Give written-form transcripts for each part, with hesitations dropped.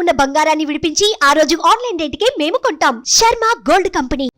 ఉన్న బంగారాన్ని విడిపించి ఆ రోజు ఆన్లైన్ రేటుకే మేము కొంటాం. Sharma gold company.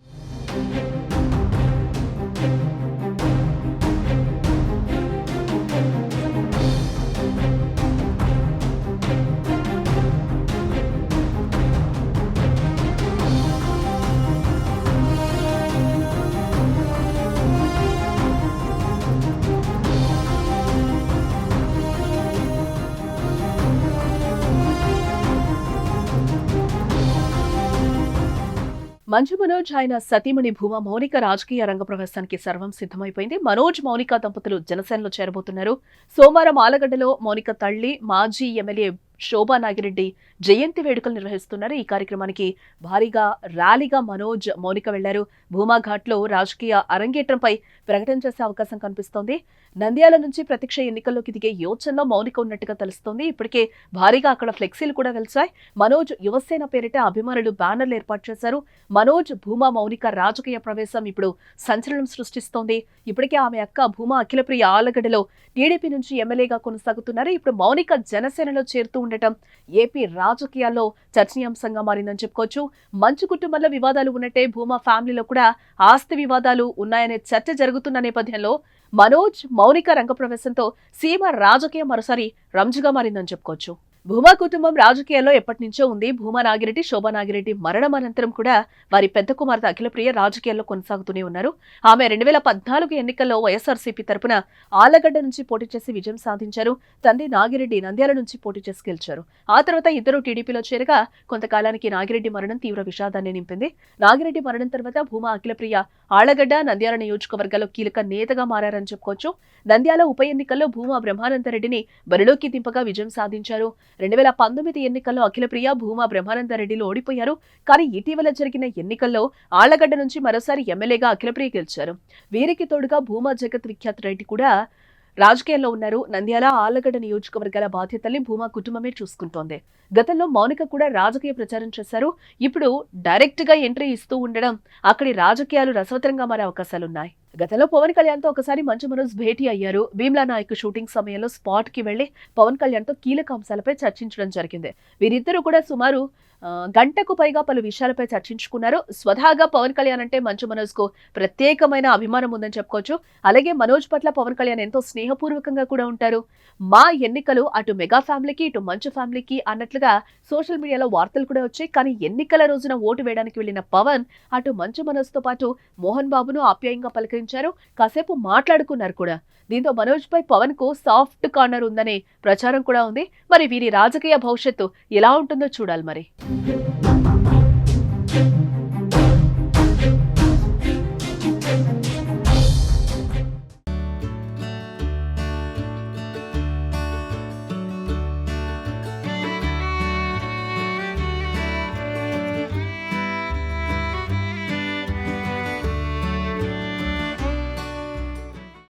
మంచు మనోజ్ ఆయన సతీమణి భూమా మౌనిక రాజకీయ రంగ ప్రవేశానికి సర్వం సిద్ధమైపోయింది. మనోజ్ మౌనిక దంపతులు జనసేనలో చేరబోతున్నారు. సోమవారం ఆలగడ్డలో మౌనిక తల్లి మాజీ ఎమ్మెల్యే శోభా నాగిరెడ్డి జయంతి వేడుకలు నిర్వహిస్తున్నారు. ఈ కార్యక్రమానికి భారీగా ర్యాలీగా మనోజ్ మౌనిక వెళ్లారు. భూమా ఘాట్లో రాజకీయ అరంగేట్రంపై ప్రకటన చేసే అవకాశం కనిపిస్తోంది. నంద్యాల నుంచి ప్రత్యక్ష ఎన్నికల్లోకి దిగే యోచనలో మౌనిక ఉన్నట్టుగా తెలుస్తోంది. ఇప్పటికే భారీగా అక్కడ ఫ్లెక్సీలు కూడా వెలిశాయి. మనోజ్ యువసేన పేరిట అభిమానులు బ్యానర్లు ఏర్పాటు చేశారు. మనోజ్ భూమా మౌనిక రాజకీయ ప్రవేశం ఇప్పుడు సంచలనం సృష్టిస్తోంది. ఇప్పటికే ఆమె అక్క భూమా అఖిలప్రియ ఆలగడ్డలో టీడీపీ నుంచి ఎమ్మెల్యేగా కొనసాగుతున్నారు. ఇప్పుడు మౌనిక జనసేనలో చేరుతూ ఉండటం ఏపీ రాజకీయాల్లో చర్చనీయాంశంగా మారిందని చెప్పుకోవచ్చు. మంచు కుటుంబంలో వివాదాలు ఉన్నట్టే భూమా ఫ్యామిలీలో కూడా ఆస్తి వివాదాలు ఉన్నాయనే చర్చ జరుగుతున్న నేపథ్యంలో మనోజ్ మౌనిక రంగప్రవేశంతో సీమ రాజకీయం మరోసారి రంజుగా మారిందని చెప్పుకోవచ్చు. భూమా కుటుంబం రాజకీయాల్లో ఎప్పటి నుంచో ఉంది. భూమా నాగిరెడ్డి, శోభా నాగిరెడ్డి మరణం అనంతరం కూడా వారి పెద్ద కుమార్తె అఖిలప్రియ రాజకీయాల్లో కొనసాగుతూనే ఉన్నారు. ఆమె 2014 ఎన్నికల్లో వైఎస్ఆర్సీపీ తరపున ఆలగడ్డ నుంచి పోటీ చేసి విజయం సాధించారు. తండ్రి నాగిరెడ్డి నంద్యాల నుంచి పోటీ చేసి గెలిచారు. ఆ తర్వాత ఇద్దరు టీడీపీలో చేరగా కొంతకాలానికి నాగిరెడ్డి మరణం తీవ్ర విషాదాన్ని నింపింది. నాగిరెడ్డి మరణం తర్వాత భూమా అఖిలప్రియ ఆళ్లగడ్డ, నంద్యాల నియోజకవర్గాల్లో కీలక నేతగా మారని చెప్పుకోవచ్చు. నంద్యాల ఉప ఎన్నికల్లో భూమా బ్రహ్మానందరెడ్డిని బరిలోకి దింపగా విజయం సాధించారు. 2019 ఎన్నికల్లో అఖిలప్రియ, భూమా బ్రహ్మానందరెడ్డిలు ఓడిపోయారు. కానీ ఇటీవల జరిగిన ఎన్నికల్లో ఆళ్లగడ్డ నుంచి మరోసారి ఎమ్మెల్యేగా అఖిలప్రియ గెలిచారు. వీరికి తోడుగా భూమా జగత్ విఖ్యాత్ రెడ్డి కూడా రాజకీయాల్లో ఉన్నారు. నంద్యాల, ఆళ్లగడ్డ నియోజకవర్గాల బాధ్యతల్ని భూమా కుటుంబమే చూసుకుంటోంది. గతంలో మౌనిక కూడా రాజకీయ ప్రచారం చేశారు. ఇప్పుడు డైరెక్ట్ గా ఎంట్రీ ఇస్తూ ఉండడం అక్కడి రాజకీయాలు రసవత్తరంగా మారే అవకాశాలున్నాయి. గతంలో పవన్ కళ్యాణ్ తో ఒకసారి మంచు మనోజ్ భేటీ అయ్యారు. భీమ్లా నాయక్ షూటింగ్ సమయంలో స్పాట్ కి వెళ్లి పవన్ కళ్యాణ్ తో కీలక అంశాలపై చర్చించడం జరిగింది. వీరిద్దరూ కూడా సుమారు గంటకు పైగా పలు విషయాలపై చర్చించుకున్నారు. స్వతహాగా పవన్ కళ్యాణ్ అంటే మంచు మనోజ్ కు ప్రత్యేకమైన అభిమానం ఉందని చెప్పుకోవచ్చు. అలాగే మనోజ్ పట్ల పవన్ కళ్యాణ్ ఎంతో స్నేహపూర్వకంగా కూడా ఉంటారు. మా ఎన్నికలు అటు మెగా ఫ్యామిలీకి ఇటు మంచు ఫ్యామిలీకి అన్నట్లుగా సోషల్ మీడియాలో వార్తలు కూడా వచ్చాయి. కానీ ఎన్నికల రోజున ఓటు వేయడానికి వెళ్లిన పవన్ అటు మంచు మనోజ్ తో పాటు మోహన్ బాబును ఆప్యాయంగా పలకరించారు. కాసేపు మాట్లాడుకున్నారు కూడా. దీంతో మనోజ్ పై పవన్ కు సాఫ్ట్ కార్నర్ ఉందనే ప్రచారం కూడా ఉంది. మరి వీరి రాజకీయ భవిష్యత్తు ఎలా ఉంటుందో చూడాలి మరి.